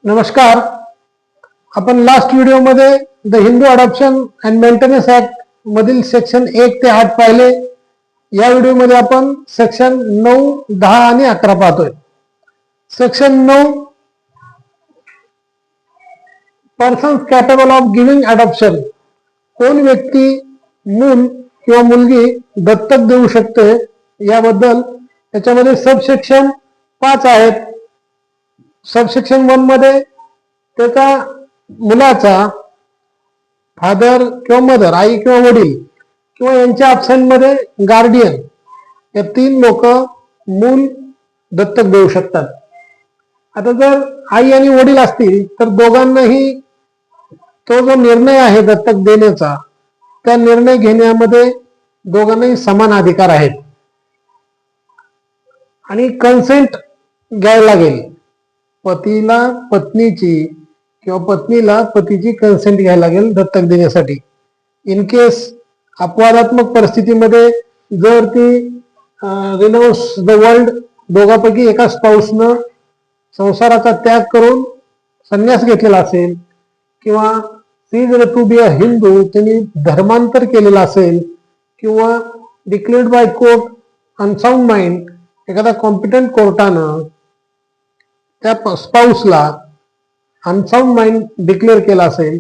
नमस्कार. आपण लास्ट व्हिडिओमध्ये the Hindu adoption and maintenance act मधील सेक्शन 1 ते 8 पाहिले. या व्हिडिओमध्ये आपण सेक्शन 9, 10 आणि 11 पाहतोय. Section 9, persons capable of giving adoption. कोण व्यक्ती मूल किंवा मुलगी दत्तक देऊ शकते याबद्दल त्याच्यामध्ये सबसेक्शन 5 आहेत. सबसेक्शन 1 मध्ये त्याचा मुलाचा फादर किंवा मदर, आई किंवा वडील किंवा यांच्या अब्सेंट मध्ये गार्डियन, या 3 लोक मूल दत्तक देऊ शकतात. आता जर आई आणि वडील असतील तर दोघांनाही तो जो निर्णय आहे दत्तक देण्याचा, त्या निर्णय घेण्यामध्ये दोघांनाही समान अधिकार आहेत आणि कन्सेंट घ्यायला लागेल. पतीला पत्नीची किंवा पत्नीला पतीची कन्सेंट घ्यायला लागेल दत्तक देण्यासाठी. इन केस अपवादात्मक परिस्थितीमध्ये जर ती रिनाउन्स द वर्ल्ड, दोघांपैकी एका स्पाऊसनं संसाराचा त्याग करून संन्यास घेतलेला असेल किंवा ती जर टू बी अ हिंदू, त्यांनी धर्मांतर केलेला असेल किंवा declared by court unsound mind, एखादा कॉम्पिटंट कोर्टानं त्या स्पाऊसला अनसाउंड माइंड डिक्लेअर केला असेल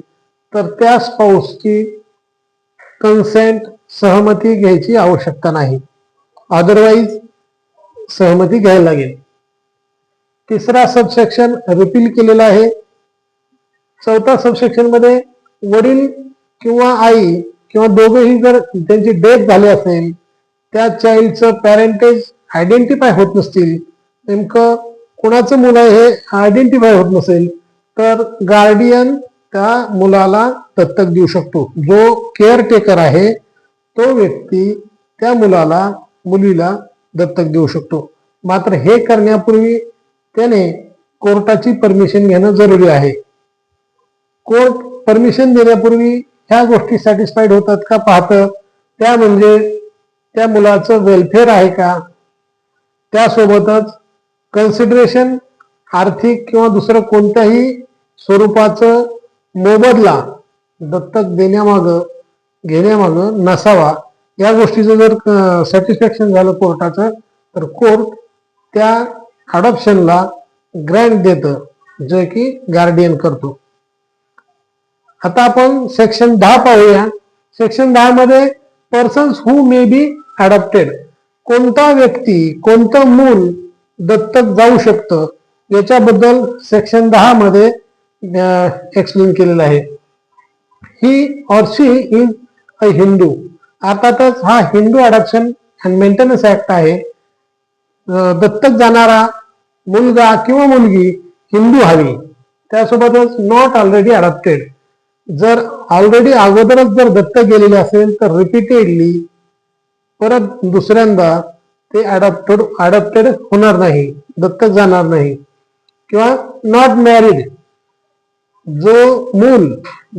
तर त्या स्पाऊसची कन्सेंट, सहमती घ्यायची आवश्यकता नाही. अदरवाईज सहमती घ्यायला लागेल. तिसरा सबसेक्शन रिपील केलेला आहे. चौथा सबसेक्शन मध्ये वडील किंवा आई किंवा दोघेही जर त्यांची डेथ झाली असेल, त्या चाइल्डचं पॅरेंटेज आयडेंटिफाय होत नसतील, नेमकं कुणाचं मुलं आहे हे आयडेंटिफाय होत नसेल, तर गार्डियन त्या मुलाला दत्तक देऊ शकतो. जो केअरटेकर आहे तो व्यक्ती त्या मुलाला, मुलीला दत्तक देऊ शकतो. मात्र हे करण्यापूर्वी त्याने कोर्टाची परमिशन घेणं जरुरी आहे. कोर्ट परमिशन देण्यापूर्वी ह्या गोष्टी सॅटिस्फाईड होतात का पाहतं. त्या म्हणजे त्या मुलाचं वेलफेअर आहे का, त्यासोबतच कन्सिडरेशन, आर्थिक किंवा दुसरं कोणत्याही स्वरूपाचं मोबदला दत्तक घेण्यामागं नसावा. या गोष्टीचं जर सॅटिस्फॅक्शन झालं कोर्टाचं, तर कोर्ट त्या अडॉप्शनला ग्रँट देतं, जे की गार्डियन करतो. आता आपण सेक्शन 10 पाहूया. सेक्शन 10 मध्ये persons who may be adopted. कोणता व्यक्ती, कोणतं मूल दत्तक जाऊ शकतं याच्याबद्दल सेक्शन 10 मध्ये एक्सप्लेन केलेलं आहे. He or she is a Hindu. अर्थातच हा Hindu adoption and maintenance act आहे. दत्तक जाणारा मुलगा किंवा मुलगी हिंदू हवी, त्यासोबतच नॉट ऑलरेडी अडॉप्टेड. जर ऑलरेडी अगोदरच जर दत्तक गेलेले असेल तर रिपीटेडली परत दुसऱ्यांदा ते अडॉप्टेड होणार नाही, दत्तक जाणार नाही. किंवा नॉट मॅरिड. जो मूल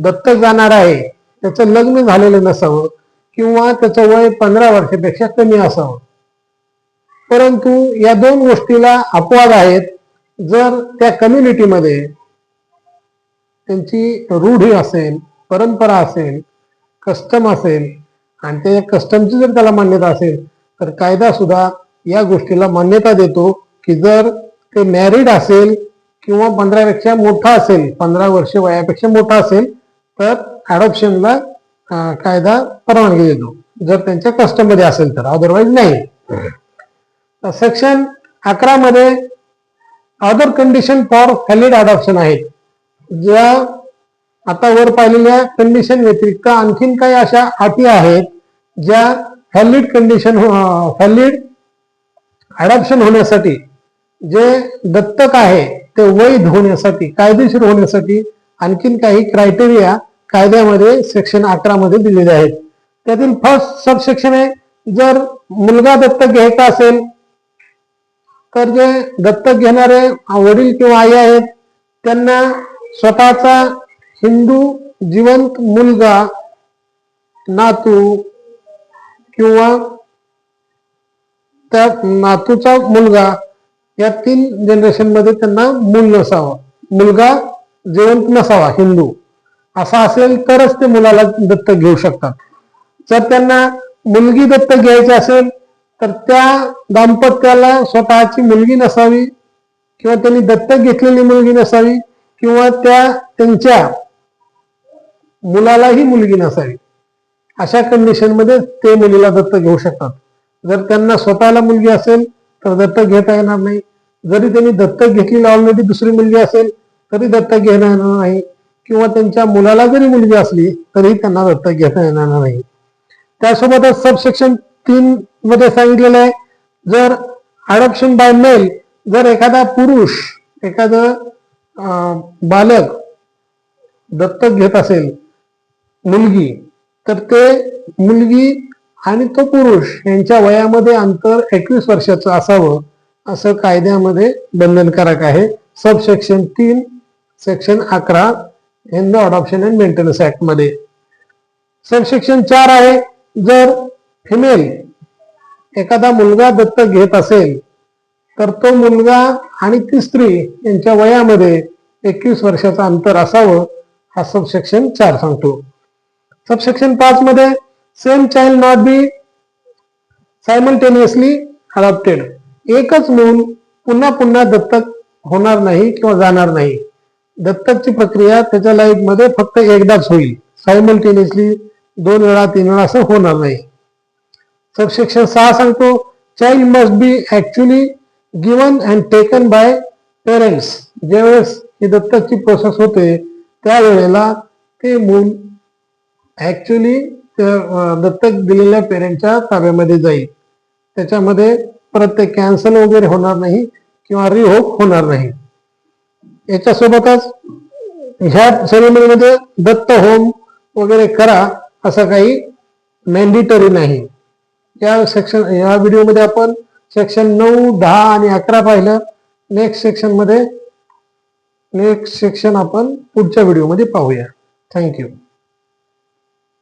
दत्तक जाणार आहे त्याचं लग्न झालेलं नसावं किंवा त्याचं वय 15 वर्षापेक्षा कमी असावं. परंतु या 2 गोष्टीला अपवाद आहेत. जर त्या कम्युनिटीमध्ये त्यांची रूढी असेल, परंपरा असेल, कस्टम असेल आणि त्या कस्टमची जर त्याला मान्यता असेल तर कायदा सुद्धा या गोष्टीला मान्यता देतो की जर ते मॅरिड असेल किंवा 15 पेक्षा मोठा असेल, 15 वर्ष वयापेक्षा मोठा असेल, तर अडॉप्शनला कायदा परवानगी देतो, जर त्यांच्या कस्टम मध्ये असेल तर, अदरवाईज नाही. सेक्शन 11 मध्ये other condition for valid adoption आहेत. ज्या आता वर पाहिलेल्या कंडिशन व्यतिरिक्त आणखीन काही अशा अटी आहेत ज्या व्हॅलिड अडॉप्शन होण्यासाठी, जे दत्तक आहे ते वैध होण्यासाठी, कायदेशीर होण्यासाठी आणखीन काही क्रायटेरिया कायद्यामध्ये सेक्शन 11 मध्ये दिलेले आहेत. त्यातील फर्स्ट सबसेक्शन आहे, जर मुलगा दत्तक घ्यायचा असेल तर जे दत्तक घेणारे वडील किंवा आई आहेत त्यांना स्वतःचा हिंदू जिवंत मुलगा, नातू किंवा त्या नातूचा मुलगा, या 3 जनरेशन मध्ये त्यांना मूल नसावं. मुलगा जिवंत नसावा, हिंदू असा असेल तरच ते मुलाला दत्तक घेऊ शकतात. जर त्यांना मुलगी दत्तक घ्यायची असेल तर त्या दाम्पत्याला स्वतःची मुलगी नसावी किंवा त्यांनी दत्तक घेतलेली मुलगी नसावी किंवा त्यांच्या मुलालाही मुलगी नसावी. अशा कंडिशनमध्ये ते मुलीला दत्तक घेऊ शकतात. जर त्यांना स्वतःला मुलगी असेल तर दत्तक घेता येणार नाही. जरी त्यांनी दत्तक घेतलेली ऑलरेडी दुसरी मुलगी असेल तरी दत्तक घेता येणार नाही किंवा त्यांच्या मुलाला जरी मुलगी असली तरी त्यांना दत्तक घेता येणार नाही. त्यासोबतच सबसेक्शन 3 मध्ये सांगितलेलं आहे, जर अडॉप्शन बाय मेल, जर एखादा पुरुष एखादं बालक दत्तक घेत असेल मुलगी, तर ते मुलगी आणि तो पुरुष यांच्या वयामध्ये अंतर 21 वर्षाचं असावं असं कायद्यामध्ये बंधनकारक आहे. Subsection 3 section 11 in the adoption and maintenance act मध्ये. सबसेक्शन 4 आहे, जर फिमेल एखादा मुलगा दत्तक घेत असेल तर तो मुलगा आणि ती स्त्री यांच्या वयामध्ये 21 वर्षाचं अंतर असावं हा सबसेक्शन 4 सांगतो. सबसेक्शन 5 मध्ये same child not be simultaneously adopted, एकच मूल पुन्हा पुन्हा दत्तक होणार नाही किंवा जाणार नाही. दत्तकची प्रक्रिया त्याच्या लाईफ मध्ये फक्त एकदाच होईल, सायमल्टेनियसली 2 वेळा 3 वेळा असं होणार नाही. सबसेक्शन 6 सांगतो, child must be actually given and taken by parents. ज्यावेळेस ही दत्तकची प्रोसेस होते त्यावेळेला ते मूल ऍक्च्युअली दत्तक दिलेल्या पेरेंटच्या ताब्यामध्ये जाईल. त्याच्यामध्ये परत ते कॅन्सल वगैरे होणार नाही किंवा रिहोक होणार नाही. याच्यासोबतच ह्या सेरेमनीमध्ये दत्त होम वगैरे करा असं काही मॅन्डेटरी नाही. या व्हिडिओमध्ये आपण सेक्शन 9, 10 आणि 11 पाहिलं. नेक्स्ट सेक्शन आपण पुढच्या व्हिडिओमध्ये पाहूया. थँक्यू.